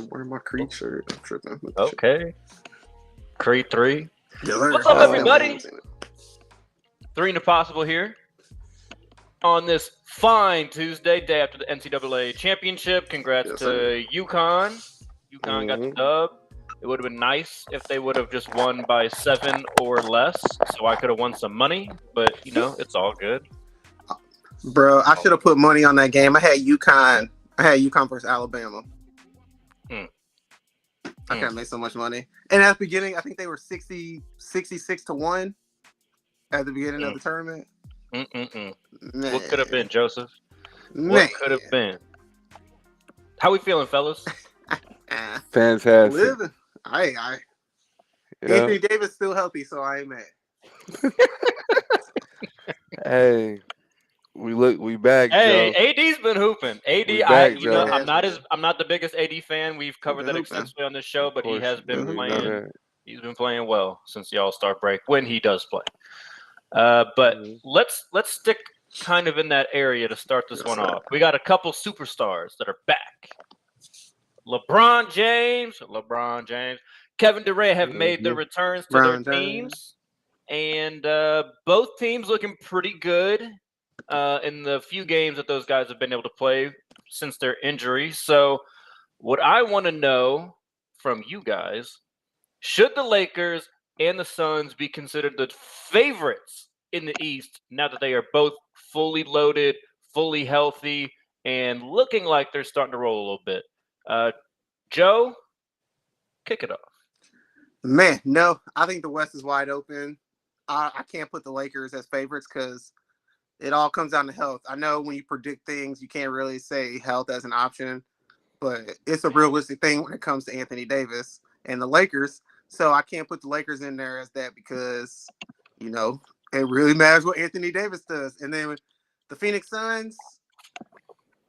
Where my Creed shirt? I'm tripping. Okay. Creed 3. Yeah, What's up, everybody? It. 3 into Possible here on this fine Tuesday, day after the NCAA championship. Congrats to UConn. UConn got the dub. It would have been nice if they would have just won by 7 or less, so I could have won some money. But it's all good. Bro, I should have put money on that game. I had UConn. Versus Alabama. I can't make so much money. And at the beginning, I think they were 66-1 at the beginning of the tournament. What could have been, Joseph? What could have been? How we feeling, fellas? Fantastic. Living. Anthony Davis still healthy, so I ain't mad. Hey, we back. Hey, Joe. AD's been hooping. AD, back, I'm not the biggest AD fan. We've covered that extensively on this show, but he has been playing. He's been playing well since the All-Star break when he does play. But let's stick kind of in that area to start this one off. We got a couple superstars that are back. LeBron James, Kevin Durant have made their returns to their teams, and both teams looking pretty good in the few games that those guys have been able to play since their injury. So what I want to know from you guys, should the Lakers and the Suns be considered the favorites in the East now that they are both fully loaded, fully healthy, and looking like they're starting to roll a little bit? Joe, kick it off. Man, no, I think the West is wide open. I can't put the Lakers as favorites because it all comes down to health. I know when you predict things, you can't really say health as an option, but it's a realistic thing when it comes to Anthony Davis and the Lakers. So I can't put the Lakers in there as that because, it really matters what Anthony Davis does. And then with the Phoenix Suns,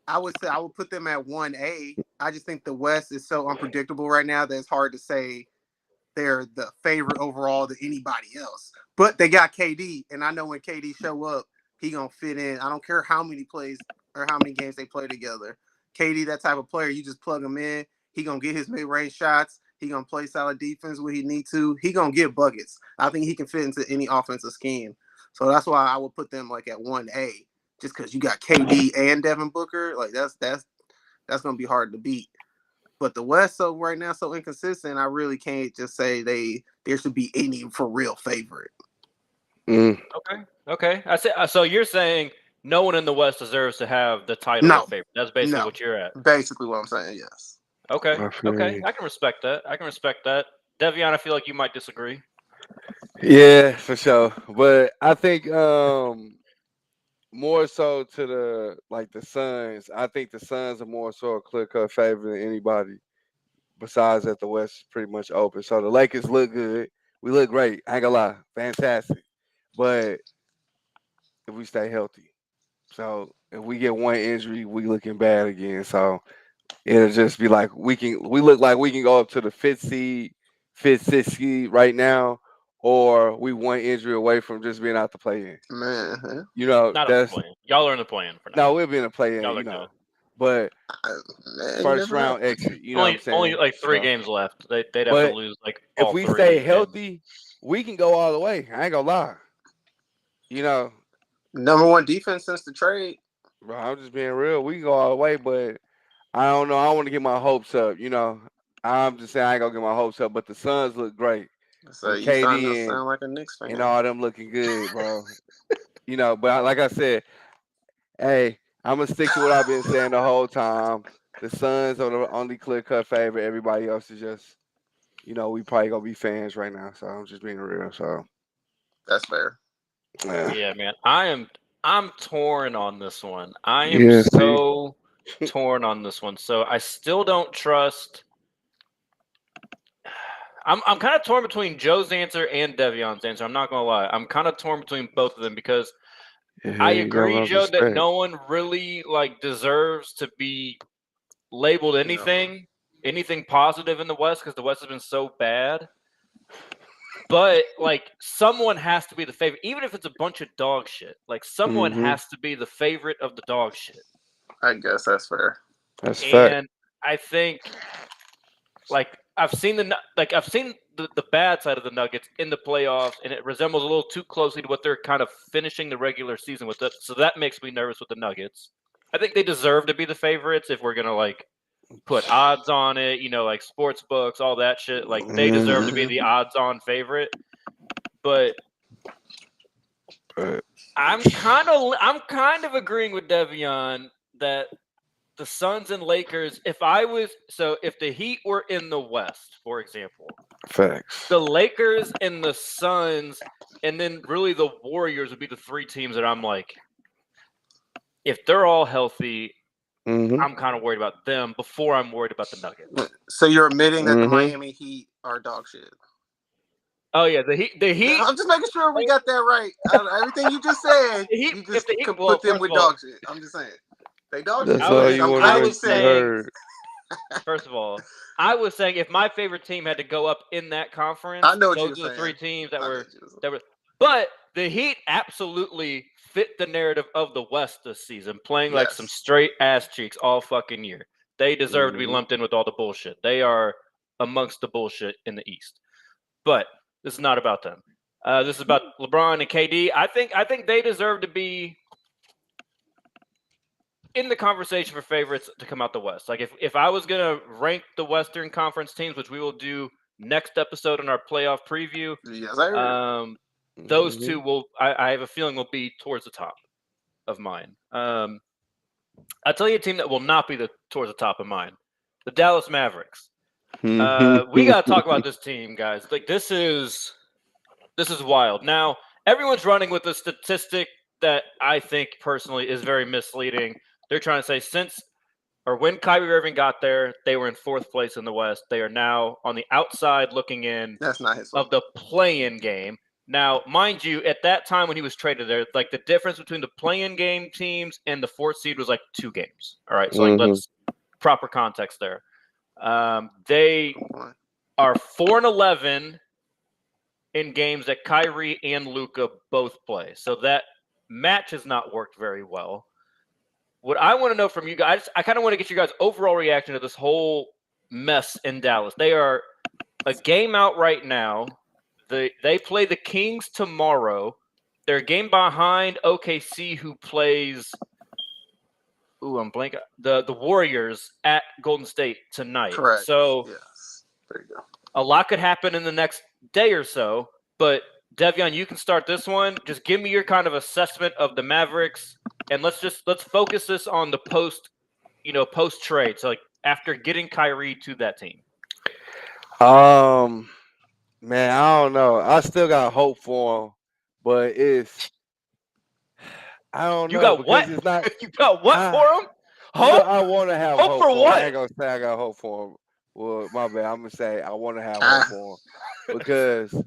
I would put them at 1A. I just think the West is so unpredictable right now that it's hard to say they're the favorite overall to anybody else. But they got KD, and I know when KD show up, he gonna fit in. I don't care how many plays or how many games they play together. KD, that type of player, you just plug him in. He gonna get his mid-range shots. He gonna play solid defense when he need to. He gonna get buckets. I think he can fit into any offensive scheme. So that's why I would put them like at 1A. Just because you got KD and Devin Booker, like that's gonna be hard to beat. But the West, so right now, so inconsistent. I really can't just say there should be any for real favorite. Okay. I say so. You're saying no one in the West deserves to have the title of favorite. That's basically what you're at. Basically, what I'm saying. Yes. Okay. I can respect that. Devion, I feel like you might disagree. Yeah, for sure. But I think more so to the Suns. I think the Suns are more so a clear-cut favorite than anybody. Besides that, the West is pretty much open. So the Lakers look good. We look great. I ain't gonna lie, fantastic. But if we stay healthy, so if we get one injury, we looking bad again. So it'll just be like we look like we can go up to the fifth, sixth seed right now, or we one injury away from just being out the play-in. Man, not that's y'all are in the play-in for now. No, we'll be in the play-in, but first round exit. You know what I'm saying? Only like 3 games left. They'd have to lose like all if we 3 stay healthy, we can go all the way. I ain't gonna lie. Number 1 defense since the trade. Bro, I'm just being real. We can go all the way, but I don't know. I don't want to get my hopes up. I'm just saying I ain't gonna get my hopes up. But the Suns look great. So you sound like a Knicks fan. And all them looking good, bro. But like I said, hey, I'm gonna stick to what I've been saying the whole time. The Suns are the only clear-cut favorite. Everybody else is just, we probably gonna be fans right now. So I'm just being real. So that's fair. Yeah, man. I'm torn on this one. I am so torn on this one. So I still don't trust. I'm kind of torn between Joe's answer and Devion's answer. I'm not gonna lie. I'm kind of torn between both of them because I agree, Joe, that no one really deserves to be labeled anything positive in the West because the West has been so bad. But someone has to be the favorite, even if it's a bunch of dog shit. Someone has to be the favorite of the dog shit. I guess that's fair. That's fair. And I think Like I've seen the bad side of the Nuggets in the playoffs, and it resembles a little too closely to what they're kind of finishing the regular season with. So that makes me nervous with the Nuggets. I think they deserve to be the favorites if we're gonna like put odds on it, like sports books, all that shit. Like they deserve to be the odds-on favorite. But I'm kind of agreeing with Devion that the Suns and Lakers, if the Heat were in the West, for example, facts, the Lakers and the Suns, and then really the Warriors would be the three teams that I'm like, if they're all healthy, I'm kind of worried about them before I'm worried about the Nuggets. So you're admitting that the Miami Heat are dog shit? Oh yeah, the Heat. I'm just making sure we got that right. Everything you just said, you just put them with dog shit. I'm just saying they dog shit. I was saying. First of all, I was saying if my favorite team had to go up in that conference, I know what those you're are the saying. three teams that were. But the Heat absolutely fit the narrative of the West this season, playing like some straight ass cheeks all fucking year. They deserve to be lumped in with all the bullshit. They are amongst the bullshit in the East. But this is not about them. This is about LeBron and KD. I think they deserve to be in the conversation for favorites to come out the West. Like if I was gonna rank the Western Conference teams, which we will do next episode in our playoff preview, those two will. I have a feeling will be towards the top of mine. I'll tell you a team that will not be towards the top of mine: the Dallas Mavericks. We gotta talk about this team, guys. Like this is wild. Now everyone's running with a statistic that I think personally is very misleading. They're trying to say when Kyrie Irving got there, they were in fourth place in the West. They are now on the outside looking in. That's not his fault. Of the play-in game. Now, mind you, at that time when he was traded there, like the difference between the play-in game teams and the fourth seed was like 2 games. All right, so let's proper context there. They are 4-11 in games that Kyrie and Luka both play. So that match has not worked very well. What I want to know from you guys, I kind of want to get you guys' overall reaction to this whole mess in Dallas. They are a game out right now. They play the Kings tomorrow. They're a game behind OKC, who plays I'm blanking. The Warriors at Golden State tonight. Correct. So there you go. A lot could happen in the next day or so. But Devion, you can start this one. Just give me your kind of assessment of the Mavericks, and let's focus this on the post trade. So like after getting Kyrie to that team. Man, I don't know. I still got hope for him, but I don't know. You got what? It's not, you got what for him? Hope? I want to have hope for what? I ain't gonna say I got hope for him. Well, my bad. I'm gonna say I want to have hope for him because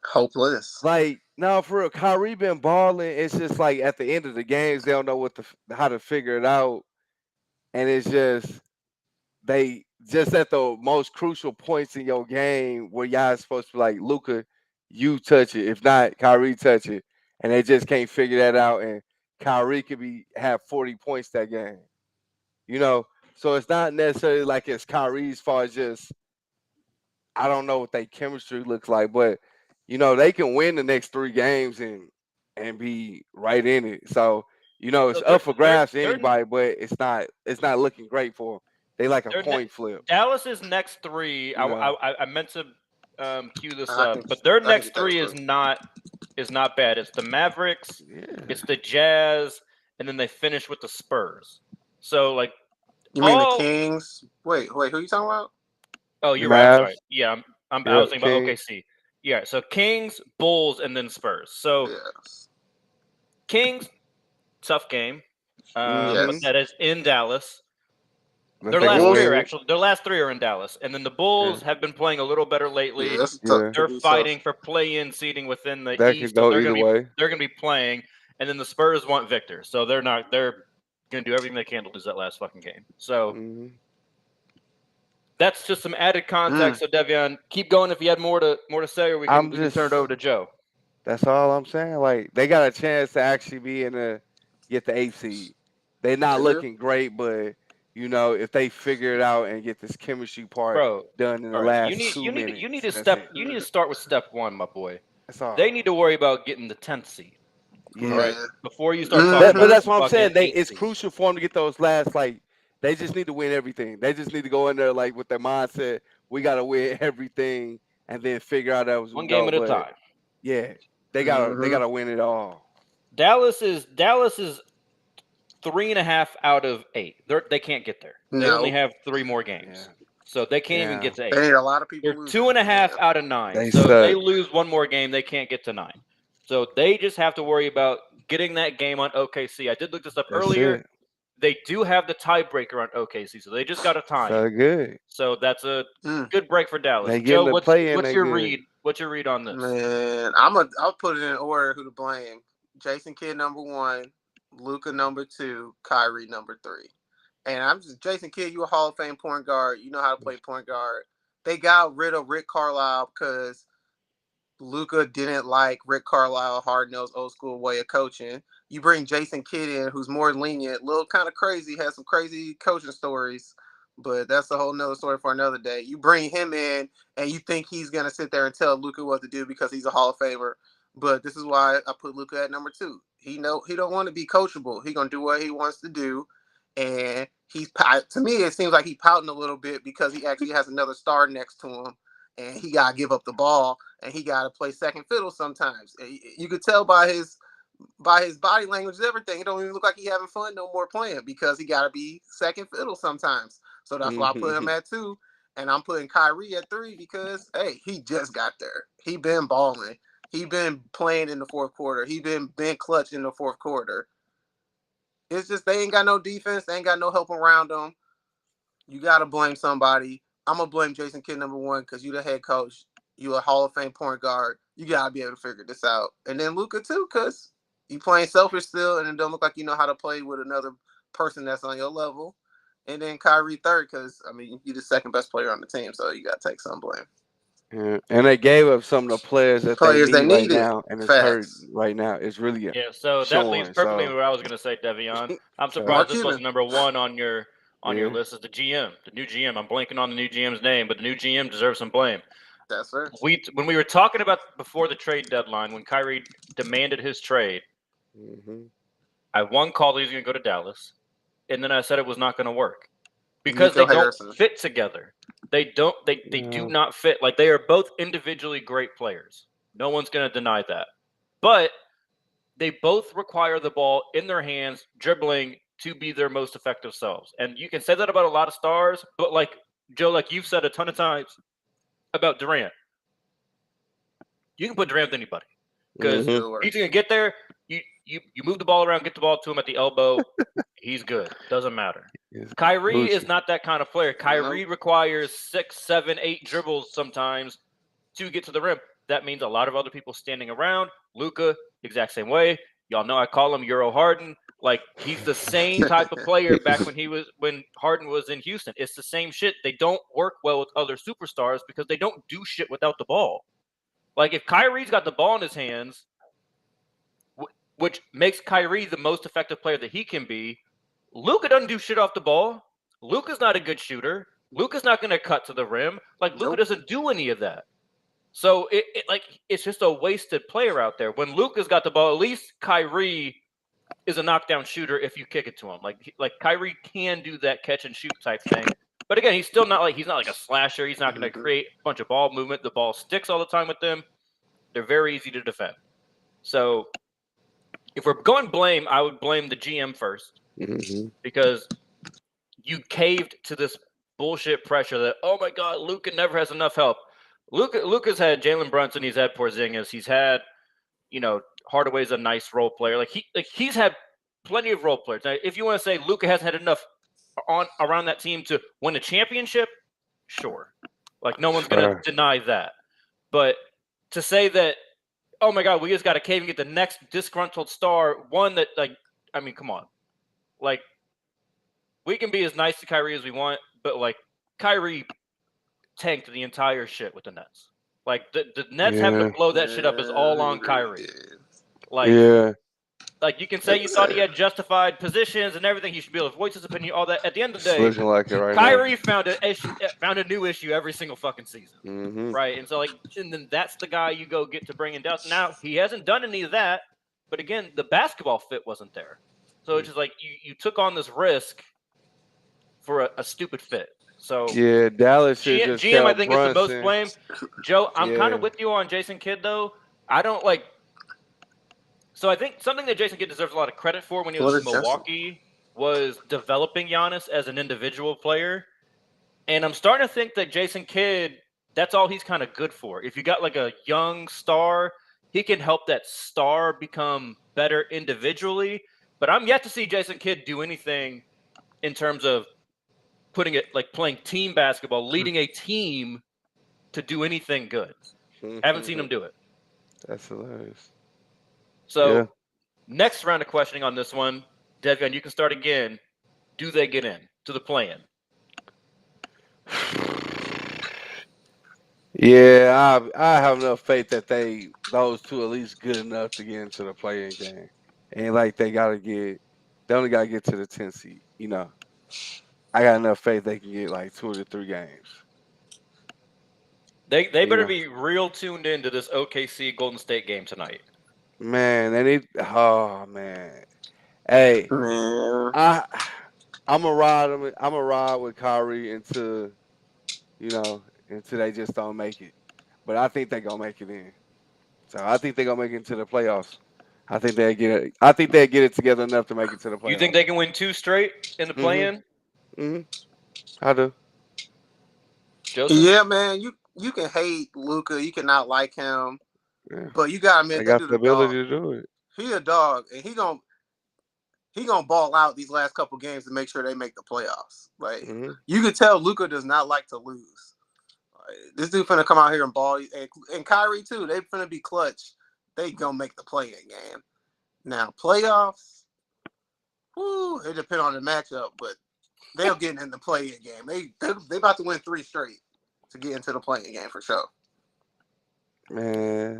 hopeless. Like, no, for real, Kyrie been balling. It's just like at the end of the games, they don't know how to figure it out, and it's just at the most crucial points in your game where y'all supposed to be like, Luka, you touch it. If not, Kyrie touch it. And they just can't figure that out. And Kyrie could have 40 points that game. So it's not necessarily like it's Kyrie's fault. It's just, I don't know what their chemistry looks like. But, they can win the next 3 games and be right in it. So, it's up for grabs to anybody, but it's not looking great for them. They like a coin flip. Dallas's next 3, I meant to cue this up, but their next 3 is not bad. It's the Mavericks, it's the Jazz, and then they finish with the Spurs. So like, you mean the Kings? Wait, who are you talking about? Oh, you're right. Sorry. Yeah, I was thinking about OKC. Yeah, so Kings, Bulls, and then Spurs. So Kings, tough game, but that is in Dallas. Their last 3 are in Dallas, and then the Bulls have been playing a little better lately. They're fighting for play-in seating within the East. Could go either way. They're going to be playing, and then the Spurs want Victor, so they're going to do everything they can to lose that last fucking game. So that's just some added context. So Devion, keep going if you had more to say, or we can turn it over to Joe. That's all I'm saying. Like, they got a chance to actually be get the 8th seed. They're not looking great, but You know, if they figure it out and get this chemistry part done in the last 2 minutes, you need to start with step one, my boy. That's all. They need to worry about getting the 10th seed. Yeah. All right. Before you start talking about, but that's what I'm saying. It's seed. crucial for them to get those last. Like, they just need to win everything. They just need to go in there like with their mindset. We got to win everything, and then figure out that was one game at a time. Yeah, they gotta win it all. Dallas is 3.5 out of 8. They can't get there. They only have 3 more games, so they can't even get to 8. They need a lot of people. They're 2.5 out of 9. So if they lose one more game, they can't get to 9. So they just have to worry about getting that game on OKC. I did look this up earlier. They do have the tiebreaker on OKC, so they just got a tie. So good. So that's a good break for Dallas. Joe, what's your read? What's your read on this? Man, I'll put it in order who to blame. Jason Kidd number 1, Luka number 2, Kyrie number 3. And Jason Kidd, you a Hall of Fame point guard. You know how to play point guard. They got rid of Rick Carlisle because Luka didn't like Rick Carlisle, hard-nosed, old-school way of coaching. You bring Jason Kidd in, who's more lenient, a little kind of crazy, has some crazy coaching stories, but that's a whole nother story for another day. You bring him in, and you think he's going to sit there and tell Luka what to do because he's a Hall of Famer. But this is why I put Luka at number 2. He don't want to be coachable. He's going to do what he wants to do, and to me, it seems like he's pouting a little bit because he actually has another star next to him. And he got to give up the ball, and he got to play second fiddle sometimes. You could tell by his body language and everything. It don't even look like he having fun no more playing because he got to be second fiddle sometimes. So that's why I put him at 2, and I'm putting Kyrie at 3 because, hey, he just got there. He been balling. He been playing in the fourth quarter. He been clutch in the fourth quarter. It's just they ain't got no defense. They ain't got no help around them. You got to blame somebody. I'm going to blame Jason Kidd number 1 because you the head coach. You a Hall of Fame point guard. You got to be able to figure this out. And then Luka, too, because you playing selfish still, and it don't look like you know how to play with another person that's on your level. And then Kyrie 3rd because, I mean, you're the second best player on the team, so you got to take some blame. Yeah. And they gave up some of the players they need right now, and it's hurt right now. It's really so that leads perfectly where I was going to say, Devion. I'm surprised this was number 1 on your list is the GM, the new GM. I'm blanking on the new GM's name, but the new GM deserves some blame. That's right. When we were talking about before the trade deadline, when Kyrie demanded his trade, I called he was going to go to Dallas, and then I said it was not going to work because they don't fit together. They do not fit. Like, they are both individually great players. No one's going to deny that. But they both require the ball in their hands, dribbling, to be their most effective selves. And you can say that about a lot of stars, but like Joe, like you've said a ton of times about Durant, you can put Durant with anybody because he's going to get there. You move the ball around, get the ball to him at the elbow. He's good. Doesn't matter. Kyrie is not that kind of player. Kyrie requires 6, 7, 8 dribbles sometimes to get to the rim. That means a lot of other people standing around. Luka, exact same way. Y'all know I call him Euro Harden. Like, he's the same type of player back when Harden was in Houston. It's the same shit. They don't work well with other superstars because they don't do shit without the ball. Like, if Kyrie's got the ball in his hands, which makes Kyrie the most effective player that he can be, Luka doesn't do shit off the ball. Luka's not a good shooter. Luka's not going to cut to the rim. Like, Luka doesn't do any of that. So it's just a wasted player out there. When Luka's got the ball, at least Kyrie is a knockdown shooter if you kick it to him. Like Kyrie can do that catch and shoot type thing. But again, he's still not like a slasher. He's not going to create a bunch of ball movement. The ball sticks all the time with them. They're very easy to defend. So if we're going blame, I would blame the GM first because you caved to this bullshit pressure that, oh my God, Luka never has enough help. Luka's had Jalen Brunson. He's had Porzingis. He's had, Hardaway's a nice role player. He's had plenty of role players. Now, if you want to say Luka hasn't had enough around that team to win a championship, sure. Like, no one's going to deny that. But to say that, oh my God, we just got to cave and get the next disgruntled star, one that, come on. Like, we can be as nice to Kyrie as we want, but Kyrie tanked the entire shit with the Nets. Like, the Nets having to blow that shit up is all on Kyrie. Like, you can say you thought he had justified positions and everything. He should be able to voice his opinion, all that. At the end of the day, looking like it right Kyrie now. found a new issue every single fucking season. Mm-hmm. Right? And so, like, and then that's the guy you go get to bring in Dallas. Now, he hasn't done any of that. But again, the basketball fit wasn't there. So it's just like you took on this risk for a stupid fit. So yeah, Dallas should just GM I think Brunson. is the most blame. Joe, I'm kind of with you on Jason Kidd though. I don't like. So I think something that Jason Kidd deserves a lot of credit for when he was in Milwaukee was developing Giannis as an individual player. And I'm starting to think that Jason Kidd, that's all he's kind of good for. If you got like a young star, he can help that star become better individually. But I'm yet to see Jason Kidd do anything in terms of putting it like playing team basketball, leading a team to do anything good. Haven't seen him do it. That's hilarious. So next round of questioning on this one, Devion, you can start again. Do they get in to the play-in? Yeah, I have enough faith that those two at least good enough to get into the play-in game. And like they only gotta get to the 10th seed. You know, I got enough faith they can get like 2 to 3 games. They better be real tuned into this OKC Golden State game tonight. Man, they need. Oh man, hey, I'm a ride with Kyrie until they just don't make it. But I think they're gonna make it in. So I think they're gonna make it into the playoffs. I think they get it together enough to make it to the playoffs. You think they can win 2 straight in the play-in? I do. Joseph? Yeah, man. You can hate Luka, you cannot like him, but you gotta admit they got the ability to do it. He a dog, and he gonna ball out these last couple games to make sure they make the playoffs. Like you could tell, Luka does not like to lose. This dude finna come out here and ball, and Kyrie too. They finna be clutch. They gonna make the play-in game. Now playoffs, it depends on the matchup, but they'll get in the play-in game. They about to win 3 straight to get into the play-in game for sure. Man,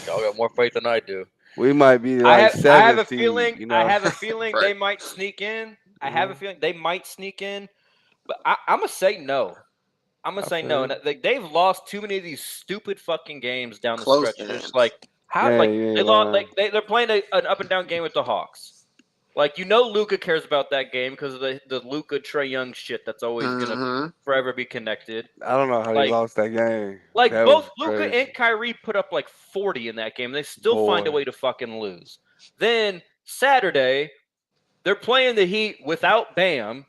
y'all got more faith than I do. We might be like I have a 7th feeling. You know? I have a feeling Right. they might sneak in. I have a feeling they might sneak in, but I'm gonna say no. I'm gonna say no. They've lost too many of these stupid fucking games down the stretch. It's just like how they lost. Like they're playing an up and down game with the Hawks. Like Luka cares about that game because of the Luka Trae Young shit that's always gonna forever be connected. I don't know how they lost that game. Like that both Luka and Kyrie put up like 40 in that game. They still find a way to fucking lose. Then Saturday, they're playing the Heat without Bam.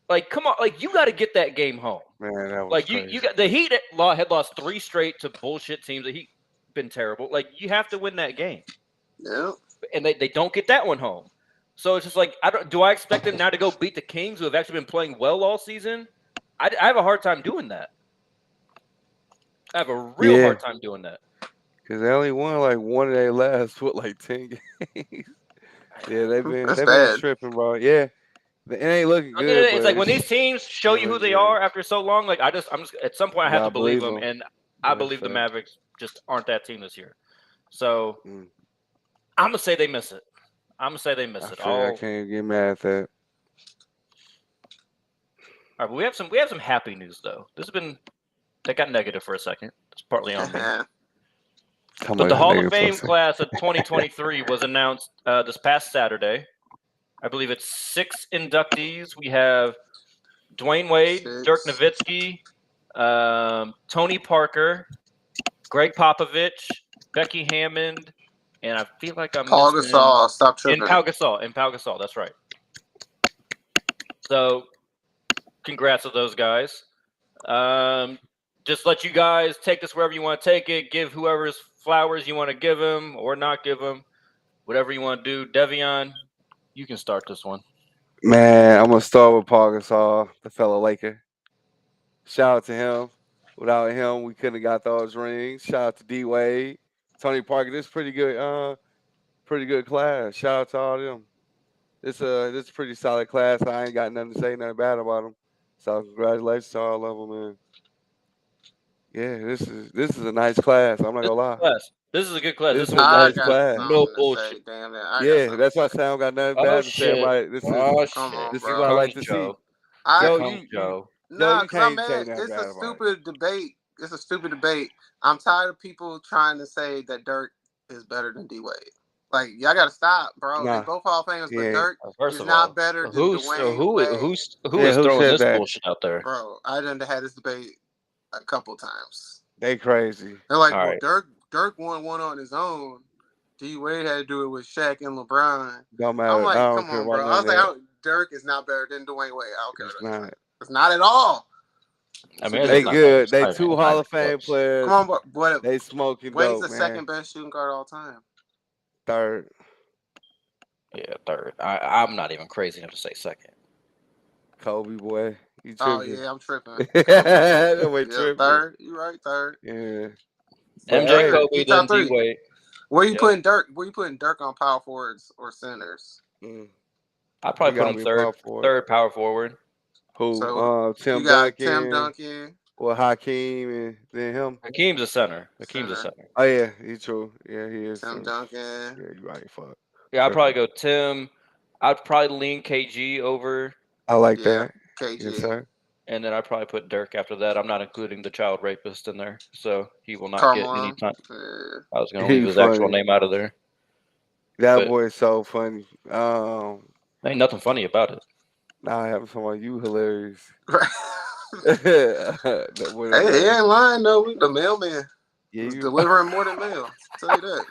Like, come on, like you got to get that game home. Man, that was like crazy. you got the Heat had lost 3 straight to bullshit teams. The Heat been terrible. Like you have to win that game. Yeah. And they don't get that one home. So it's just like do I expect them now to go beat the Kings who have actually been playing well all season? I have a hard time doing that. I have a real hard time doing that. Because they only won like one of their last 10 games. Yeah, they've been tripping, bro. Yeah. It ain't looking good. It's like when these teams show you who they are after so long, like I'm just at some point I have to believe them, and I believe the Mavericks just aren't that team this year. So I'm gonna say they miss it. I can't get mad at that. All right, but we have some happy news though. That got negative for a second. It's partly on me. But the Hall of Fame class of 2023 was announced this past Saturday. I believe it's 6 inductees. We have Dwayne Wade, Dirk Nowitzki, Tony Parker, Greg Popovich, Becky Hammond, and I feel like I'm Paul Gasol. Stop tripping. And Pau Gasol. That's right. So, congrats to those guys. Just let you guys take this wherever you want to take it. Give whoever's flowers you want to give them or not give them. Whatever you want to do. Devion, you can start this one. Man, I'm going to start with Paul Gasol, the fellow Laker. Shout out to him. Without him, we couldn't have got those rings. Shout out to D-Wade. Tony Parker, this is pretty good class. Shout out to all of them. This is a pretty solid class. I ain't got nothing to say, nothing bad about them. So congratulations to all of them, man. Yeah, this is a nice class. I'm not gonna lie. This is a good class. This This is a was nice I got class. something no to bullshit. say. Damn it. I got Yeah, something that's to why I say. say I don't got nothing Oh bad to say shit! about it. This is Oh Come shit! on, this is bro. what I Here like comes to see. Joe. I Here Joe, comes Joe. Nah, you cause I'm can't say mad. nothing It's a bad about it. stupid debate. It's a stupid debate. I'm tired of people trying to say that Dirk is better than D Wade. Like y'all gotta stop, bro. They Nah, both Hall of Famers, but yeah. Dirk First is of not all, better than who Dwayne Wade. is who throwing said this that? bullshit out there? Bro, I done had this debate a couple times. They crazy. They're like, All well, right. Dirk won one on his own. D Wade had to do it with Shaq and LeBron. Don't matter. I'm like, I don't come care on, about bro. I none was of like, that. Dirk is not better than Dwayne Wade. I don't care It's what that not. is. It's not at all. I mean, They it's not good. it's They not two even Hall of Fame close. players. Come on, but They smoking Wade's dope, the man. second best shooting guard of all time. Third. Yeah, third. I'm not even crazy enough to say second. Kobe boy. You Oh tripping. yeah, I'm tripping. That way Yeah, tripping. third. You right, third. Yeah. MJ, Third. Kobe, He then top three. D Wade. Where you Yeah. putting Dirk? Where you putting Dirk on power forwards or centers? I'd probably put him third power forward. Who? So Tim you got Duncan. Tim Duncan. Or Hakeem and then him. Hakeem's a center. Hakeem's a Center. center. Oh yeah, he's true. Yeah, he is. Tim Duncan. Yeah, you right. Fuck. Yeah, I'd probably go Tim. I'd probably lean KG over. I like Yeah, that. KG. Yes, sir. And then I'd probably put Dirk after that. I'm not including the child rapist in there, so he will not Carmelo. get any time. Yeah. I was going to leave his actual name out of there. That boy is so funny. Ain't nothing funny about it. Nah, I have some of you hilarious. Hey, he ain't lying though. The mailman. Yeah, He's delivering more than mail. I'll tell you that.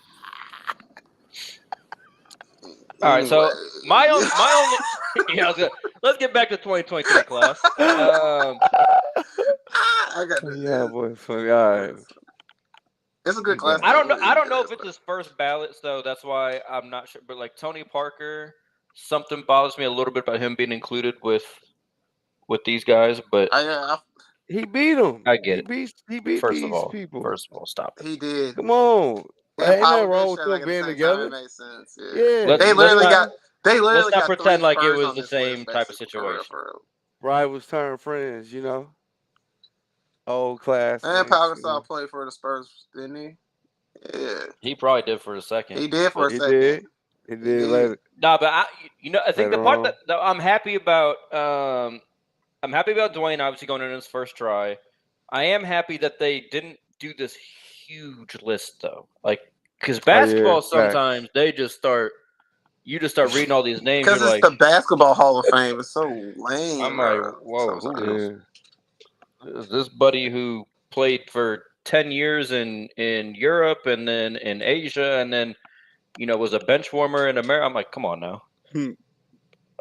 All right, so my only yeah, let's get back to 2023 class. I got this. Yeah, boy, funny. All right. It's a good class. I don't know if it's his first ballot, so that's why I'm not sure. But like Tony Parker, something bothers me a little bit about him being included with these guys. But he beat them. I get it. He beat First these of all, people. stop it. He did. Come on. Ain't nothing wrong with like them being the together. It makes sense. Yeah. They literally got. Let's not pretend like it was the same type of situation. Rivals turn friends, you know. Old class. And Pau Gasol played for the Spurs, didn't he? Yeah. He probably did for a second. He did for a second. He did later. No, but I think the part that I'm happy about. I'm happy about Dwayne obviously going in his first try. I am happy that they didn't do this huge list though, like because basketball sometimes they just start. You just start reading all these names. Because it's like, the Basketball Hall of Fame. It's so lame. I'm like, whoa, who is this buddy who played for 10 years in Europe and then in Asia and then, was a bench warmer in America? I'm like, come on now.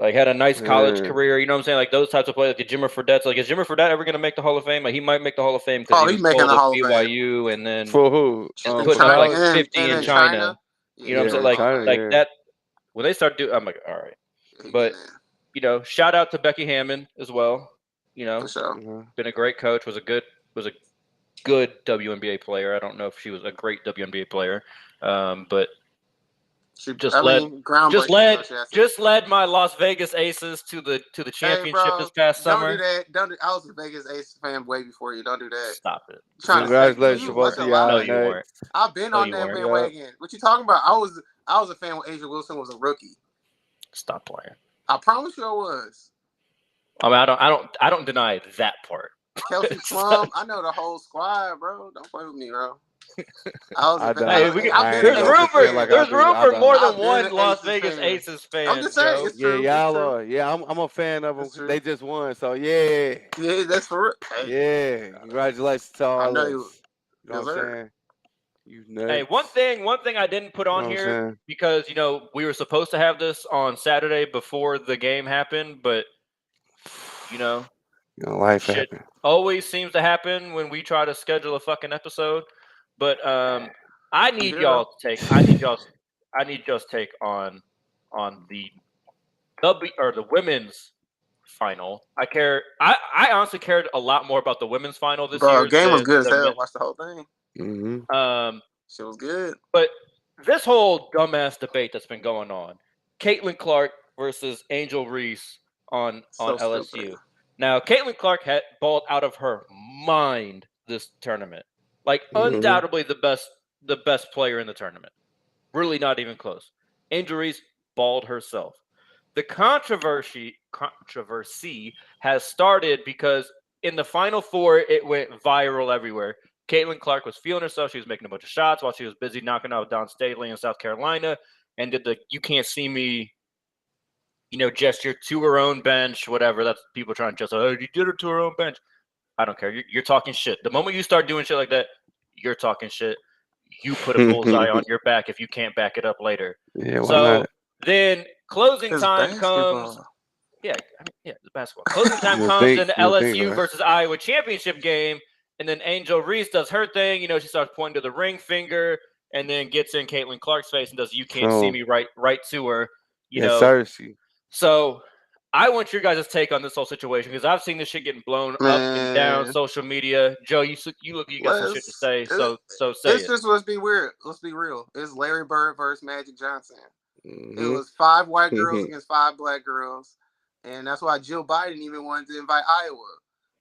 Like, had a nice college career. You know what I'm saying? Like, those types of players, like Jimmer Fredette's. Like, is Jimmer Fredette ever going to make the Hall of Fame? Like, he might make the Hall of Fame because he's making the Hall of BYU Fame. And then for who? Putting up like 50 in China. You know what I'm saying? Like, China, that. When they start doing, I'm like, all right. But, shout out to Becky Hammon as well. Been a great coach, was a good WNBA player. I don't know if she was a great WNBA player, but she just led my Las Vegas Aces to the championship this past summer. Don't do that. I was a Vegas Aces fan way before you. Don't do that. Stop it. Congratulations, both of y'all. No, you weren't. I've been on that bandwagon. What you talking about? I was a fan when Asia Wilson was a rookie. Stop playing. I promise you I was. I mean, I don't deny that part. Kelsey Plum, I know the whole squad, bro. Don't play with me, bro. There's room for more than one Las Vegas Aces fan. I'm just saying, it's true. Yeah, y'all are. Yeah, I'm a fan of them. They just won, so yeah. Yeah, that's for real. Yeah, congratulations to all of us. You know what I'm saying? You nuts. Hey, one thing I didn't put on here because we were supposed to have this on Saturday before the game happened, but life shit always seems to happen when we try to schedule a fucking episode. But I need y'all's take on the the women's final. I honestly cared a lot more about the women's final this year. The game was good as hell. Watch the whole thing. Mm-hmm. Shit was good. But this whole dumbass debate that's been going on, Caitlin Clark versus Angel Reese on LSU. Now, Caitlin Clark had balled out of her mind this tournament. Like undoubtedly the best player in the tournament. Really not even close. Angel Reese balled herself. The controversy has started because in the Final Four, it went viral everywhere. Caitlin Clark was feeling herself. She was making a bunch of shots while she was busy knocking out Dawn Staley in South Carolina and did the "you can't see me," gesture to her own bench, whatever. That's people trying to just, oh, you did it to her own bench. I don't care. You're talking shit. The moment you start doing shit like that, you're talking shit. You put a bullseye on your back if you can't back it up later. Yeah, why so not? then closing time comes. Yeah, it's basketball. Closing time comes in the LSU versus Iowa championship game, and then Angel Reese does her thing. She starts pointing to the ring finger, and then gets in Caitlin Clark's face and does "you can't see me" right to her. Cersei. So I want your guys' take on this whole situation because I've seen this shit getting blown up and down social media. Joe, you got some shit to say. So say it's it. Just let's be weird. Let's be real. It's Larry Bird versus Magic Johnson. Mm-hmm. It was 5 white girls against 5 black girls, and that's why Jill Biden even wanted to invite Iowa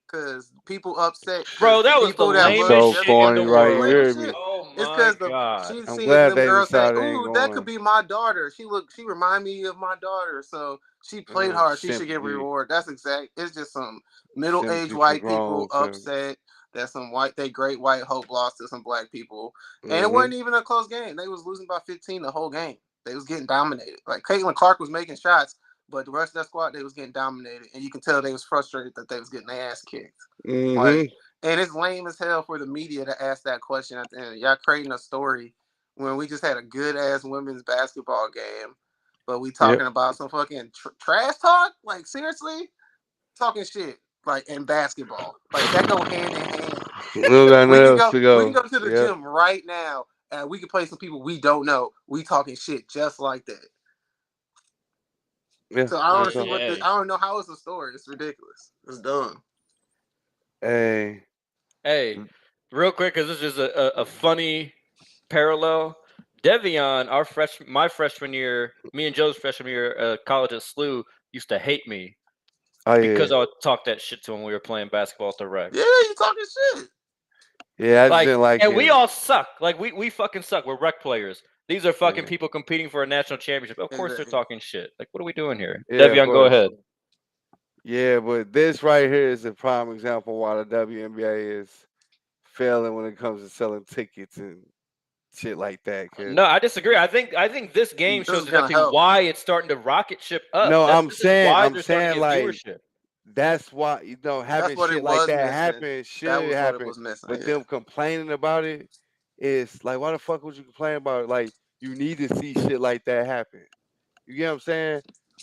because people upset. Bro, that was the lamest shit in the world. Oh my God! She's I'm seeing glad them they girls say, decided "Ooh, that could be my daughter. She remind me of my daughter." So she played hard. She should get reward. That's exact. It's just some middle-aged white people upset that they great white hope lost to some black people, and it wasn't even a close game. They was losing by 15 the whole game. They was getting dominated. Like Caitlin Clark was making shots, but the rest of that squad, they was getting dominated, and you can tell they was frustrated that they was getting their ass kicked. And it's lame as hell for the media to ask that question at the end. Y'all creating a story when we just had a good ass women's basketball game, but we talking about some fucking trash talk. Like seriously, talking shit like in basketball. Like that go hand in hand. We can go to the gym right now. And we can play some people we don't know. We talking shit just like that. Yeah. So I don't see I don't know how it's a story. It's ridiculous. It's dumb. Hey, real quick, because this is a funny parallel. Devion, my freshman year, me and Joe's freshman year, college at SLU, used to hate me because I would talk that shit to him when we were playing basketball at the rec. Yeah, you talking shit. Yeah, I just didn't like it. And we all suck. Like we fucking suck. We're rec players. These are fucking people competing for a national championship. Of course they're talking shit. Like, what are we doing here? Yeah, Devion, go ahead. Yeah, but this right here is a prime example why the WNBA is failing when it comes to selling tickets and shit like that. No, I disagree. I think this game shows exactly why it's starting to rocket ship up. No, I'm saying like viewership. That's why having shit like that happen should happen. But them complaining about it is like, why the fuck would you complain about it? Like, you need to see shit like that happen. You get what I'm saying?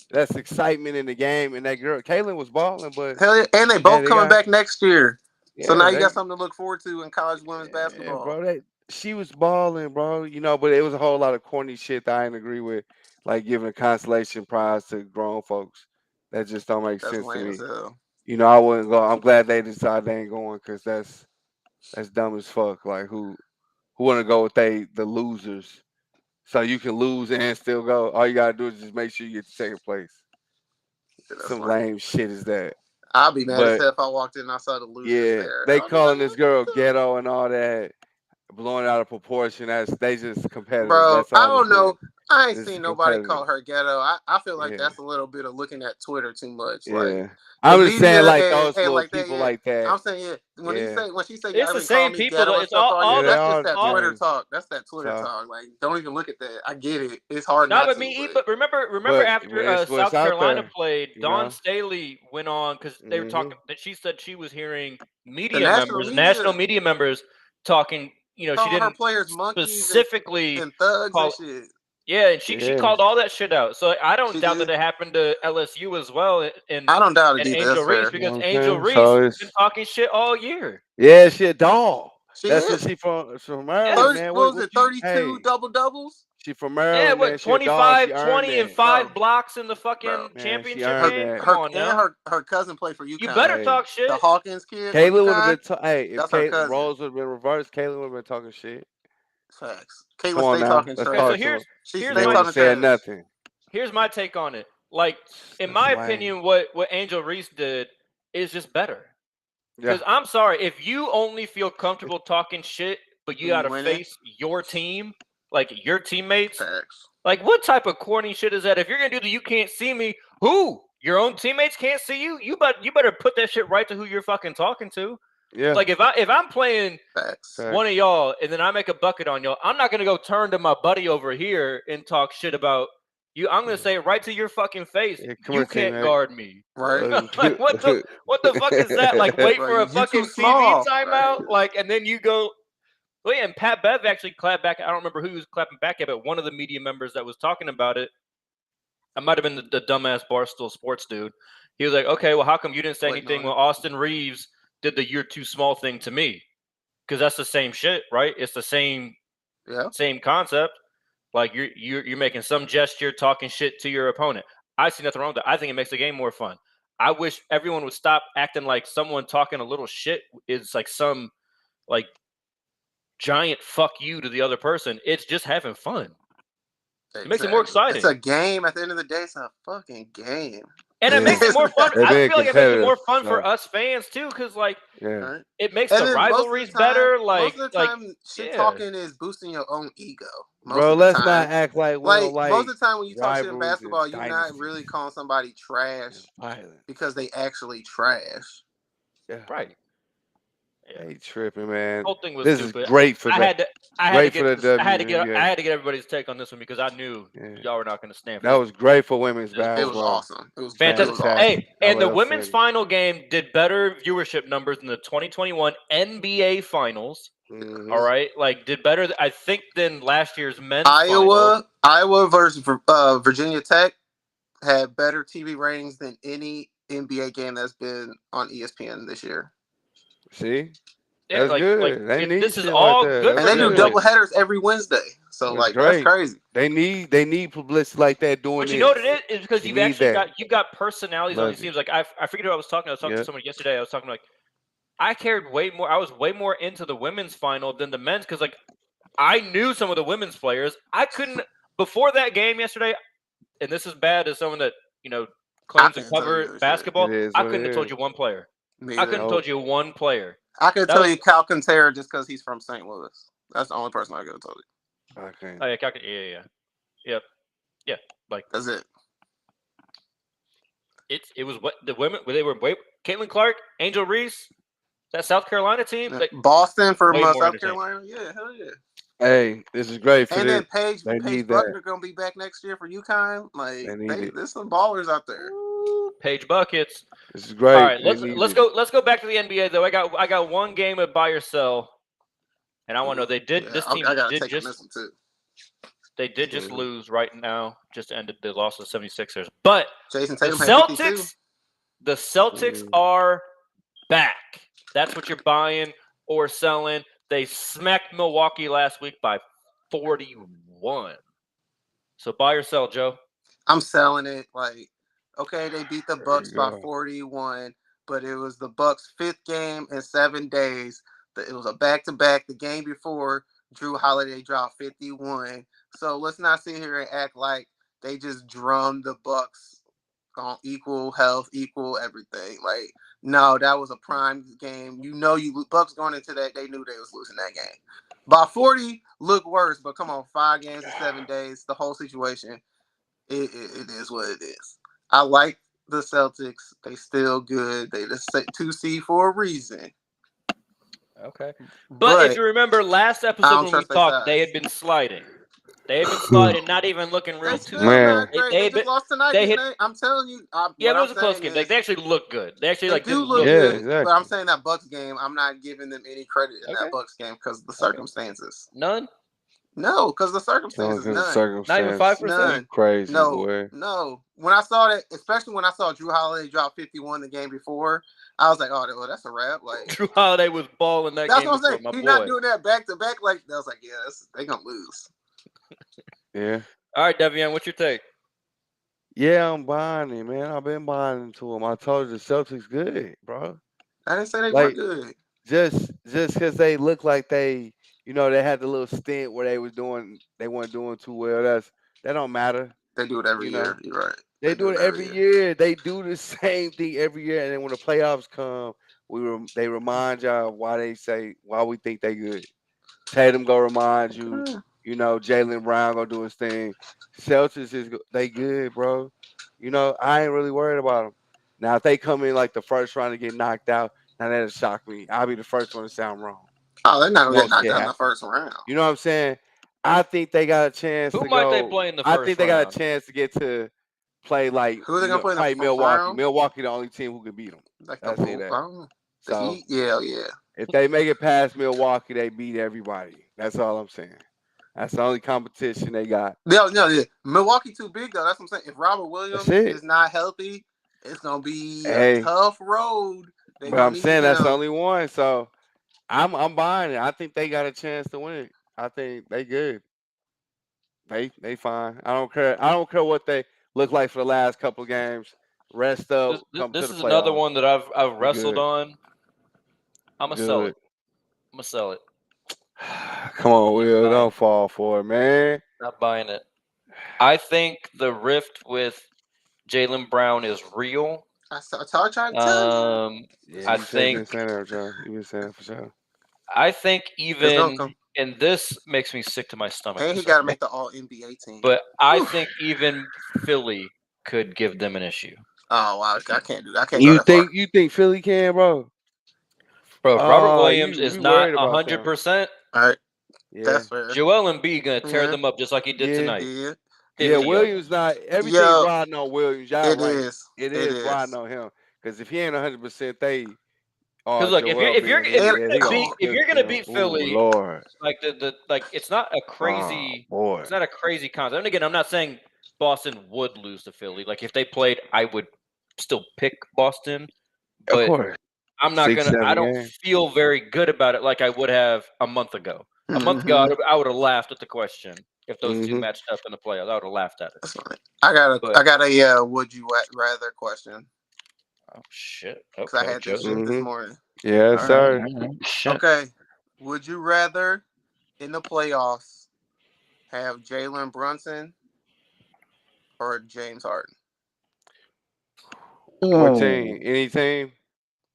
That's excitement in the game. And that girl, Caitlin, was balling, but hell yeah. And they both coming back next year. Yeah, so now you got something to look forward to in college women's basketball. Bro, she was balling, bro. But it was a whole lot of corny shit that I didn't agree with, like giving a consolation prize to grown folks. That just don't make sense to me. I wouldn't go. I'm glad they decided they ain't going because that's dumb as fuck. Like who want to go with the losers? So you can lose and still go. All you gotta do is just make sure you get to second place. Some lame shit is that. I'll be mad as hell if I walked in and I saw the losers there. They calling this girl ghetto and all that, blowing out of proportion. They just competitive. Bro, I don't know. I ain't seen nobody call her ghetto. I feel like that's a little bit of looking at Twitter too much. Like, I'm just saying, like those little people like that. I'm saying, when she say, it's the same people. It's all that's just that Twitter talk. That's that Twitter talk. Like, don't even look at that. I get it. It's hard. No, but remember after South Carolina played, Dawn Staley went on because they were talking. That she said she was hearing national media members talking. She didn't her players specifically and thugs and shit. Yeah, and she called all that shit out. So I don't doubt that it happened to LSU as well. And I don't doubt it either. Angel Reese, because Angel Reese has been talking shit all year. Yeah, she a dog. That's what she from Maryland, man. What was it, 32 double-doubles? She from Maryland. Yeah, what, 25, 20, and 5 blocks in the fucking championship game? Come on now. Her cousin played for UConn. You better talk shit. The Hawkins kid. Caitlin would have been if Rose would have been reversed, Caitlin would have been talking shit. Facts. Caitlin stay talking shit. So here's nothing. Here's my take on it. Like, in my opinion, what Angel Reese did is just better. Because I'm sorry, if you only feel comfortable talking shit, but you gotta winning. face your team, like your teammates, Facts. like what type of corny shit is that? If you're gonna do the "you can't see me," who? Your own teammates can't see you? You better put that shit right to who you're fucking talking to. Yeah. Like if I'm playing Facts. one of y'all and then I make a bucket on y'all, I'm not gonna go turn to my buddy over here and talk shit about you. I'm gonna say it right to your fucking face. Yeah, You can't guard me. Right. Like what the fuck is that? Like wait for a Like, you fucking too small, TV timeout, right. like, and then you go. Well, yeah, and Pat Bev actually clapped back. I don't remember who was clapping back at, but one of the media members that was talking about it, I might have been the dumbass Barstool Sports dude. He was like, "Okay, well, how come you didn't say anything when Austin Reeves did the 'you're too small' thing to me?" Because that's the same shit, right? It's the same concept. Like you're making some gesture, talking shit to your opponent. I see nothing wrong with that. I think it makes the game more fun. I wish everyone would stop acting like someone talking a little shit is like some like giant fuck you to the other person. It's just having fun. It makes it more exciting. It's a game. At the end of the day, it's a fucking game. And it makes it more fun. I feel like it makes it more fun for us fans too, because like it makes the rivalries better. Like most of the time, shit talking is boosting your own ego. Bro, let's not act like most of the time when you talk shit in basketball, you're not really calling somebody trash because they actually trash. Yeah, right. Yeah. Hey, tripping, man. Whole thing was this stupid. is great for I had to get everybody's take on this one because I knew y'all were not going to stand for that. Was great for women's basketball. It was awesome. It was fantastic. Hey, and the women's final game did better viewership numbers than the 2021 NBA Finals. All right, like did better, I think, than last year's men's final. Iowa versus Virginia Tech had better TV ratings than any NBA game that's been on ESPN this year. See, that's good. This is all good, and they do double headers every Wednesday. So that's crazy. They need publicity like that doing. But you know what it is? It's because you've got personalities on these teams. Like I forget who I was talking. I was talking to someone yesterday. I was talking like I cared way more. I was way more into the women's final than the men's because like I knew some of the women's players. I couldn't before that game yesterday. And this is bad as someone that claims to cover basketball. I couldn't have told you one player. I couldn't have told you one player. I could tell you Cal Quintero just because he's from St. Louis. That's the only person I could have told you. Okay. Oh yeah, yeah. Like that's it. It was what the women they were. Caitlin Clark, Angel Reese, that South Carolina team, like, Boston for South Carolina. Yeah, hell yeah. Hey, this is great for and them. Then Paige Buckner gonna be back next year for UConn. Like there's some ballers out there. Paige buckets. This is great. All right, let's go back to the NBA though. I got one game of buy or sell, and I want to know this team did just lose right now, just ended the loss of the 76ers. But Jason Tatum the Celtics are back. That's what you're buying or selling. They smacked Milwaukee last week by 41. So buy or sell, Joe? I'm selling it. Like, okay, they beat the Bucks by 41, but it was the Bucks' 5th game in 7 days. It was a back-to-back. The game before, Drew Holiday dropped 51. So let's not sit here and act like they just drummed the Bucks on equal health, equal everything. Like, no, that was a prime game. Bucks going into that, they knew they was losing that game. By 40, look worse, but come on, 5 games in 7 days, the whole situation, it is what it is. I like the Celtics. They still good. They just 2 seed for a reason. Okay. But if you remember last episode when we talked, they had been sliding. They have been sliding, not even looking real too. Man, they just lost tonight. I'm telling you. Yeah, it was a close game. They actually look good. They actually do look good. Exactly. But I'm saying that Bucks game, I'm not giving them any credit in that Bucks game because of the circumstances. None. No, because the circumstances. None. Not even 5%. Crazy. No. When I saw that, especially when I saw Drew Holiday drop 51 the game before, I was like, "Oh, that's a wrap." Like Drew Holiday was balling that game. That's what I'm saying. He's not doing that back to back. Like I was like, "Yeah, they gonna lose." Yeah. All right, Devian, what's your take? Yeah, I'm buying it, man. I've been buying into them. I told you the Celtics good, bro. I didn't say they weren't good. Just because they look like they had the little stint where they weren't doing too well. That don't matter. They do it every year. You're right. They do it every year. They do the same thing every year, and then when the playoffs come, They remind y'all why we think they good. Tatum go remind you, you know, Jaylen Brown gonna do his thing. Celtics they good, bro. You know, I ain't really worried about them. Now if they come in like the first round and get knocked out, now that'll shock me. I'll be the first one to say I'm wrong. Oh, they're not gonna get knocked out in the first round. You know what I'm saying? I think they got a chance Who to might go. they play in the first I think they got a chance to get to play like who are they gonna play in the Milwaukee. round? Milwaukee, the only team who can beat them. Like That's the so Heat? Yeah. If they make it past Milwaukee, they beat everybody. That's all I'm saying. That's the only competition they got. No. Milwaukee too big though. That's what I'm saying. If Robert Williams is not healthy, it's gonna be a tough road. But I'm saying that's the only one. So I'm buying it. I think they got a chance to win it. I think they good. They fine. I don't care what they look like for the last couple of games. Rest up. This is another one that I've wrestled on. I'm gonna sell it. Come on, Will. Don't fall for it, man. Not buying it. I think the rift with Jaylen Brown is real. That's all trying to tell you. I think you've been saying that for sure. I think even and this makes me sick to my stomach. And he got to make the All NBA team. But I think even Philly could give them an issue. Oh wow, I can't do that. I can't. You think Philly can, bro? Bro, Robert Williams is not 100%. All right, yeah. That's fair. Joel Embiid gonna tear them up just like he did tonight. Yeah, Williams not everything riding on Williams. Y'all it is riding on him because if he ain't 100%, they. Because look, if you're gonna beat Philly, like like it's not a crazy concept. And again, I'm not saying Boston would lose to Philly. Like if they played, I would still pick Boston. But of course. I'm not I don't feel very good about it like I would have a month ago. A month ago, I would have laughed at the question if those two matched up in the playoffs. I would have laughed at it. I got a would you rather question. Oh shit! Because I had this shit this morning. Yeah, sir. Okay, would you rather in the playoffs have Jalen Brunson or James Harden? What team? Any team?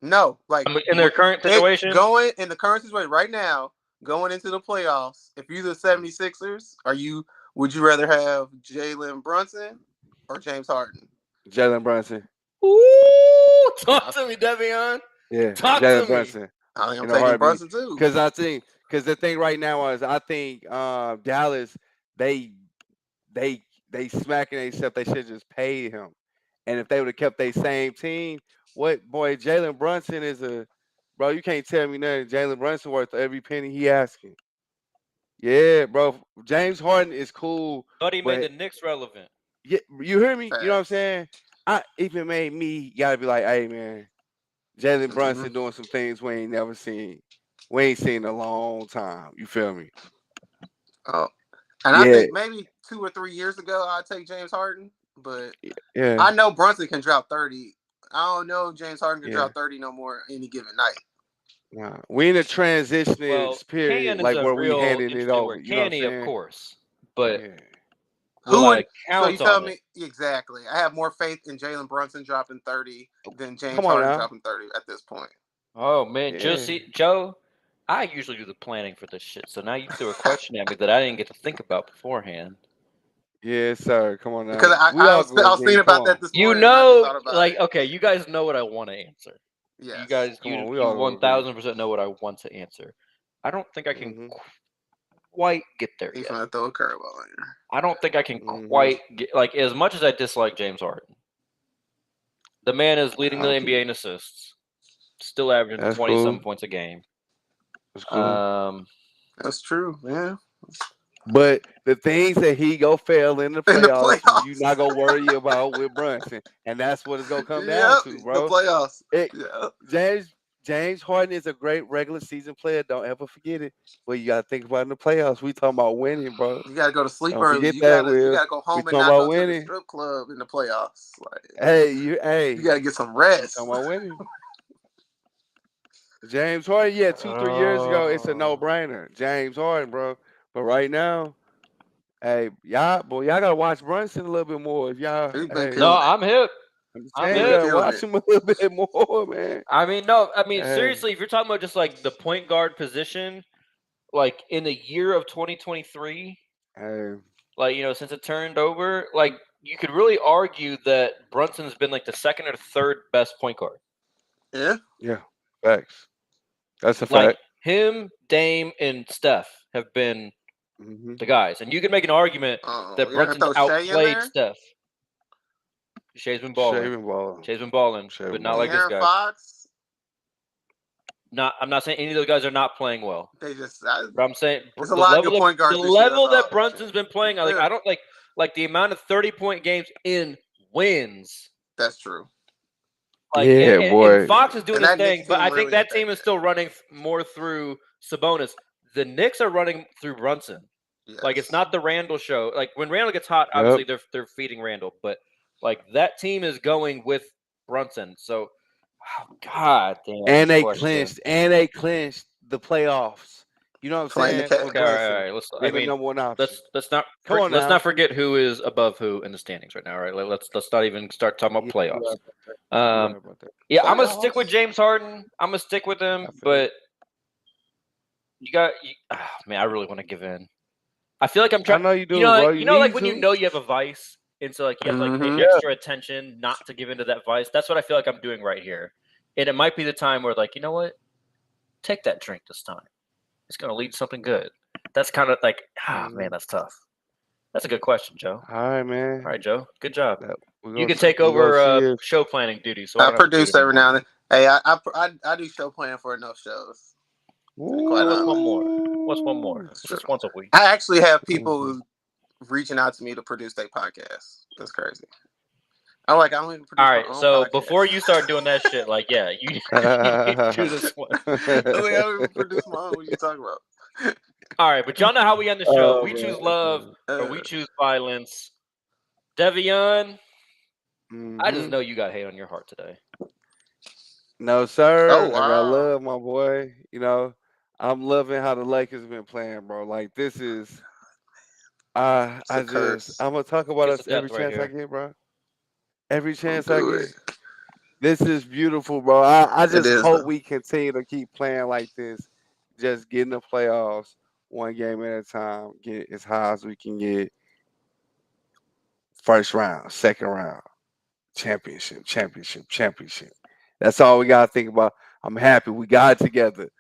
No, like in their current situation. Going in the current situation right now, going into the playoffs. If you're the 76ers, would you rather have Jalen Brunson or James Harden? Jalen Brunson. Ooh, talk to me, Devion. Yeah, talk Jalen to Brunson. me. I think I'm taking Brunson too. Because the thing right now is I think Dallas they smacking themselves. They should just pay him. And if they would have kept their same team, Jalen Brunson is bro. You can't tell me nothing. Jalen Brunson worth every penny he asking. Yeah, bro. James Harden is cool. But he made the Knicks relevant. Yeah, you hear me? You know what I'm saying? I even made me gotta be like, hey man, Jalen Brunson doing some things we ain't never seen. We ain't seen in a long time. You feel me? Oh, and I think maybe 2 or 3 years ago I'd take James Harden, but I know Brunson can drop 30. I don't know if James Harden can drop 30 no more any given night. Nah, we in a transitioning period, like where we handing it over. Kenny, of course, but. Yeah. So you tell me exactly. I have more faith in Jalen Brunson dropping 30 than James Harden dropping 30 at this point. Oh man, Joe, I usually do the planning for this shit. So now you threw a question at me that I didn't get to think about beforehand. Yes, sir. Come on now. Because I was thinking about that this morning. Okay, you guys know what I want to answer. Yeah, you guys, you 1000% know what I want to answer. I don't think I can quite get there. He's gonna throw a curveball in there. I don't think I can quite get as much as I dislike James Harden. The man is leading the NBA in assists, still averaging 27 points a game. That's cool. That's true, yeah. But the things that he go fail in the playoffs, you're not gonna worry about with Brunson, and that's what it's gonna come down to, bro. The playoffs. James Harden is a great regular season player. Don't ever forget it. But you gotta think about in the playoffs. We talking about winning, bro. You gotta go to sleep early. You gotta go home and not go to the strip club in the playoffs. You gotta get some rest. Talking about winning. James Harden, 2-3 years ago, it's a no-brainer. James Harden, bro. But right now, y'all gotta watch Brunson a little bit more. If y'all, no, I'm hip. I'm You good. gotta watch him a little bit more, man. I mean, no. I mean, seriously, if you're talking about just like the point guard position, like in the year of 2023, like since it turned over, like you could really argue that Brunson's been like the second or third best point guard. Yeah, facts. That's a fact. Like him, Dame, and Steph have been the guys, and you can make an argument that Brunson's outplayed Steph. Shea's been balling. Shea's been balling, but not like this guy. Fox. I'm not saying any of those guys are not playing well. They just. But I'm saying the level that Brunson's been playing, like I don't like the amount of 30-point games in wins. That's true. Like, boy. And Fox is doing his thing, but I think that team is still running more through Sabonis. The Knicks are running through Brunson. Yes. Like it's not the Randall show. Like when Randall gets hot, obviously they're feeding Randall, but like that team is going with Brunson. So, God damn. And they clinched the playoffs. You know what I'm saying? Okay, all right. Let's not forget who is above who in the standings right now. All right, let's not even start talking about playoffs. I'm gonna stick with James Harden. I'm gonna stick with him, but man, I really want to give in. I feel like I'm trying. I know you do, bro. Like when you have a vice, and so like you have to like pay extra attention not to give into that vice. That's what I feel like I'm doing right here, and it might be the time where like take that drink this time. It's going to lead to something good. That's kind of like, man, that's tough. That's a good question, Joe. All right, man. All right, Joe. Good job. You can take over show planning duty. So I produce every now and then. Hey, I do show planning for enough shows. What's one more? Just once a week. I actually have people reaching out to me to produce their podcast. That's crazy. I don't even produce all right, so podcast. Before you start doing that shit, like, you need to do this one. I don't even produce my own. What are you talking about? All right, but y'all know how we end the show. We choose love or we choose violence. Devion, I just know you got hate on your heart today. No, sir. Oh, wow. I love my boy. I'm loving how the Lakers been playing, bro. Like, this is... I'm going to talk about us every chance I get, bro. Every chance I get. This is beautiful, bro. I just hope we continue to keep playing like this. Just getting the playoffs one game at a time. Get as high as we can get. First round, second round, championship. That's all we got to think about. I'm happy. We got it together.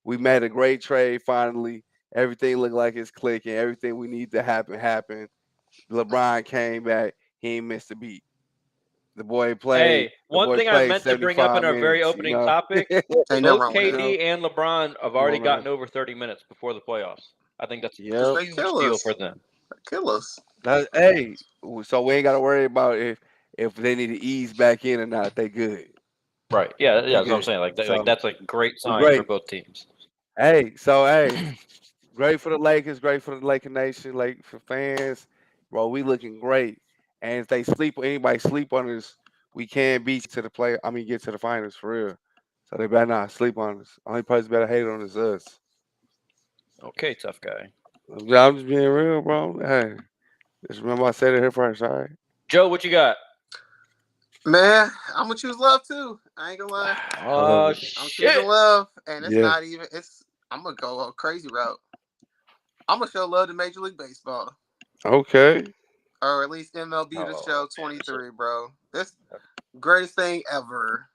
We made a great trade finally. Everything looked like it's clicking. Everything we need to happen. LeBron came back. He ain't missed a beat. The boy played. Hey, one thing I meant to bring up in our very opening topic, both KD and LeBron have already gotten over 30 minutes before the playoffs. I think that's a huge deal for them. Kill us. Hey, so we ain't got to worry about if they need to ease back in or not. They good. Right. Yeah, that's what I'm saying. Like that's a great sign for both teams. Hey, great for the Lakers, great for the Laker Nation, like for fans. Bro, we looking great. And if anybody sleep on us, we can get to the finals for real. So they better not sleep on us. Only person better hate on is us. Okay, tough guy. I'm just being real, bro. Hey, just remember I said it here first, all right? Joe, what you got? Man, I'm gonna choose love too. I ain't gonna lie. I'm choosing love, and it's not even. I'm gonna go a crazy route. I'm gonna show love to Major League Baseball. Okay. Or at least MLB to show 23, bro. This greatest thing ever.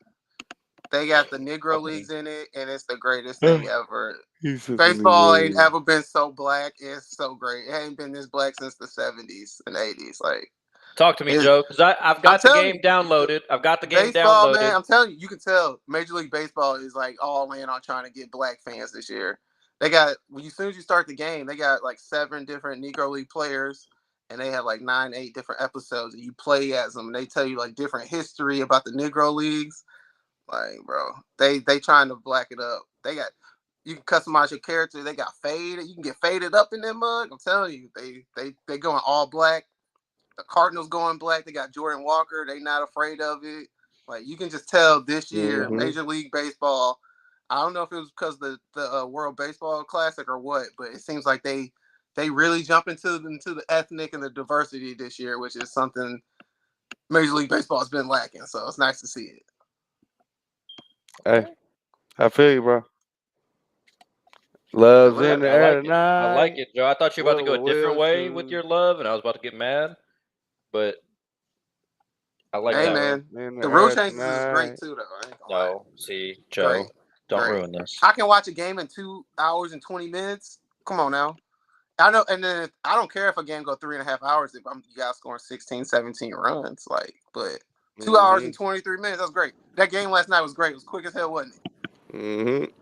They got the Negro Leagues in it, and it's the greatest thing ever. Baseball ain't ever been so black. It's so great. It ain't been this black since the 70s and 80s. Like, talk to me, Joe, because I've got the game downloaded. I've got the game baseball, downloaded. Man, I'm telling you, you can tell Major League Baseball is like all in on trying to get black fans this year. They got, as soon as you start the game, they got like 7 different Negro League players. And they have like 9-8 different episodes, and you play as them. And they tell you like different history about the Negro Leagues. Like, bro, they trying to black it up. You can customize your character. They got faded. You can get faded up in that mug. I'm telling you, they going all black. The Cardinals going black. They got Jordan Walker. They not afraid of it. Like, you can just tell this year, Major League Baseball. I don't know if it was because of the World Baseball Classic or what, but it seems like they really jump into the ethnic and the diversity this year, which is something Major League Baseball has been lacking, so it's nice to see it. Hey, I feel you, bro. Love's in the air tonight. I like it, Joe. I thought you were about to go a different way with your love, and I was about to get mad, but I like that. Hey, man, the rule changes is great too, though. No, see, Joe, don't ruin this. I can watch a game in 2 hours and 20 minutes. Come on now. I know, and then I don't care if a game go 3.5 hours if you guys scoring 16, 17 runs. But 2 hours and 23 minutes, that's great. That game last night was great. It was quick as hell, wasn't it?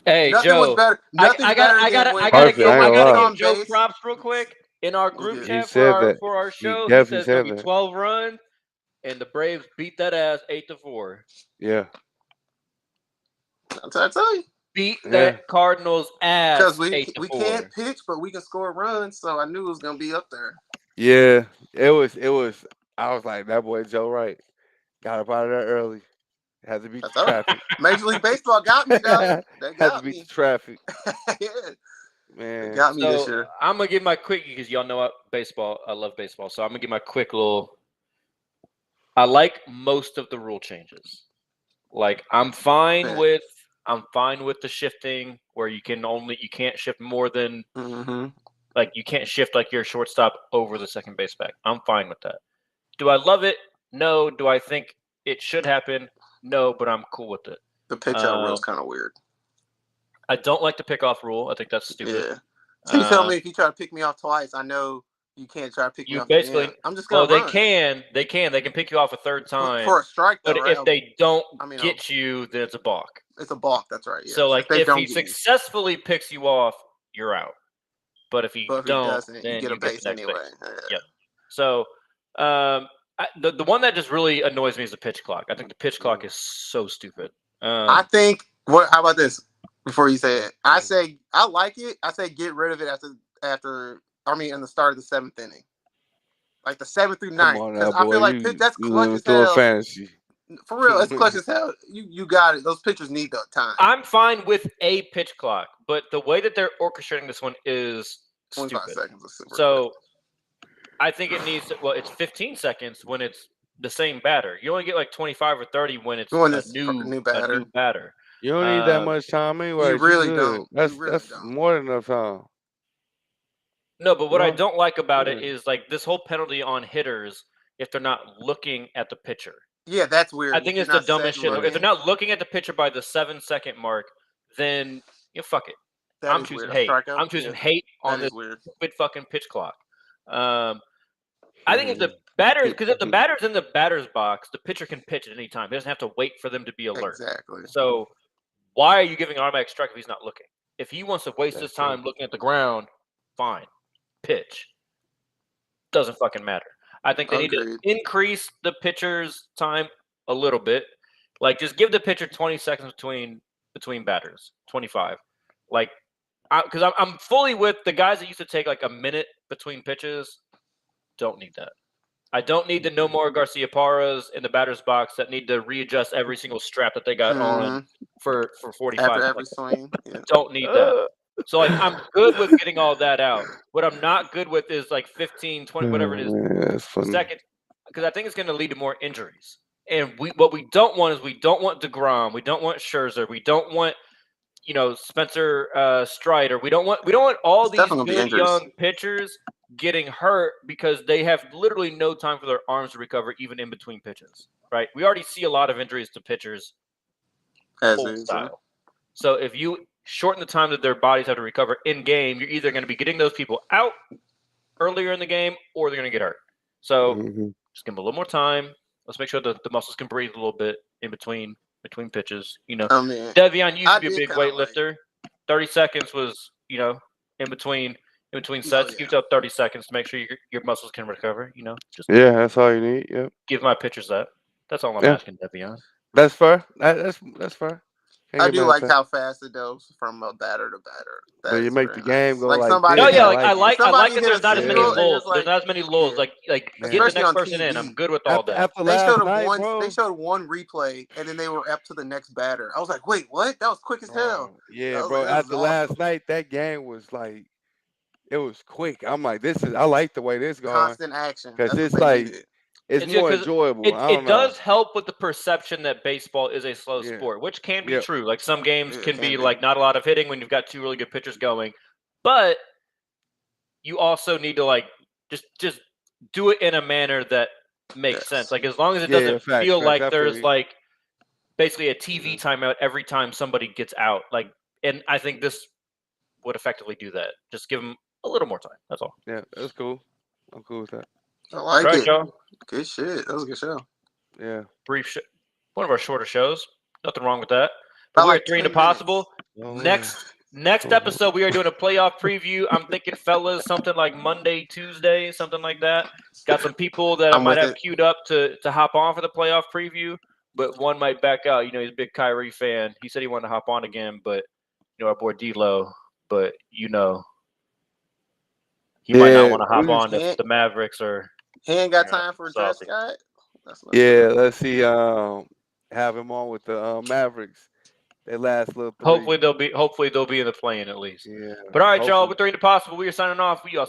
Hey, nothing Joe. Was better. I gotta give Joe props real quick. In our group chat for our show, he says there'll be 12 runs, and the Braves beat that ass 8-4. Yeah. That's what I tell you. Beat that Cardinals ass. Because we can't pitch, but we can score runs. So I knew it was gonna be up there. Yeah, it was. I was like, that boy Joe Wright got up out of there early. Had to beat the traffic. Major League Baseball got me, though. They got had to beat the traffic. Yeah. Man, they got me this year. I'm gonna give my quick because y'all know baseball. I love baseball, so I'm gonna give my quick little. I like most of the rule changes. Like I'm fine with the shifting where you can't shift more than like you can't shift like your shortstop over the second base back. I'm fine with that. Do I love it? No. Do I think it should happen? No, but I'm cool with it. The pitch out rule is kind of weird. I don't like the pick off rule. I think that's stupid. Yeah. So you tell me if you try to pick me off twice, I know you can't try to pick me off. Basically, again. I'm just gonna. They can pick you off a third time for a strike. Though, but if they don't get you, then it's a balk. It's a balk. That's right. Yeah. So like if he successfully picks you off, you're out. But if he doesn't, then you get a base anyway. Yeah. So the one that just really annoys me is the pitch clock. I think the pitch clock is so stupid. I think. How about this? Before you say it, I say I like it. I say get rid of it after. I mean, in the start of the 7th inning, like the 7th through 9th. Because I feel like that's clutch as hell. Fantasy. For real, it's clutch as hell. You got it. Those pitchers need the time. I'm fine with a pitch clock, but the way that they're orchestrating this one is 25 stupid. seconds. So I think it needs. It's 15 seconds when it's the same batter. You only get like 25 or 30 when it's a new batter. You don't need that much time anyway. You really don't. That's more than enough time. No, but what I don't like about it is like this whole penalty on hitters if they're not looking at the pitcher. Yeah, that's weird. I think it's the dumbest shit. If they're not looking at the pitcher by the 7-second mark, then fuck it. I'm choosing hate. I'm choosing hate on this stupid fucking pitch clock. I think if the batters, because if the batter's in the batter's box, the pitcher can pitch at any time. He doesn't have to wait for them to be alert. Exactly. So why are you giving an automatic strike if he's not looking? If he wants to waste his time looking at the ground, fine. Pitch. Doesn't fucking matter. I think they need to increase the pitcher's time a little bit. Like just give the pitcher 20 seconds between batters. 25. Like because I'm fully with the guys that used to take like a minute between pitches. Don't need that. I don't need the no more Garcia Parras in the batter's box that need to readjust every single strap that they got on for 45 after every swing. Yeah. Don't need that. So like I'm good with getting all that out. What I'm not good with is like 15, 20, whatever it is, seconds, because I think it's going to lead to more injuries. And what we don't want is we don't want DeGrom, we don't want Scherzer, we don't want Spencer Strider. We don't want all these good young pitchers getting hurt because they have literally no time for their arms to recover even in between pitches. Right? We already see a lot of injuries to pitchers. Style. So if you shorten the time that their bodies have to recover in game, you're either going to be getting those people out earlier in the game or they're going to get hurt. So just give them a little more time. Let's make sure that the muscles can breathe a little bit in between pitches. Devion used to be a big weightlifter. 30 seconds was, in between sets. Give yourself 30 seconds to make sure your muscles can recover. That's all you need. Yep. Give my pitchers that. That's all I'm asking, Devion. That's fair. That's fair. I do like how fast it goes from a batter to batter. So you make the game go like somebody. I like that there's not as many lulls. There's not as many lulls. Like get the next person in. I'm good with all that. They showed one replay and then they were up to the next batter. I was like, wait, what? That was quick as hell. Yeah, bro. After last night, that game was like, it was quick. I'm like, I like the way this going. Constant action. Because it's like, it's more enjoyable. It does help with the perception that baseball is a slow sport, which can be true. Like some games can be like not a lot of hitting when you've got two really good pitchers going, but you also need to like just do it in a manner that makes sense. Like as long as it doesn't feel like there's like basically a TV timeout every time somebody gets out. Like, and I think this would effectively do that. Just give them a little more time. That's all. Yeah, that's cool. I'm cool with that. I like right, it. Y'all. Good shit. That was a good show. Yeah. Brief show. One of our shorter shows. Nothing wrong with that. But like we're 3 into possible. Next episode, we are doing a playoff preview. I'm thinking, fellas, something like Monday, Tuesday, something like that. Got some people that I might have queued up to hop on for the playoff preview, but one might back out. You know, he's a big Kyrie fan. He said he wanted to hop on again, but you know, our boy D-Lo, but you know, he might not want to hop on if the Mavericks are. He ain't got time for a dress, Scott. Let's see. Have him on with the Mavericks. They last little. Hopefully they'll be in the play-in at least. Yeah. But all right, y'all. We're 3 into possible. We are signing off. We are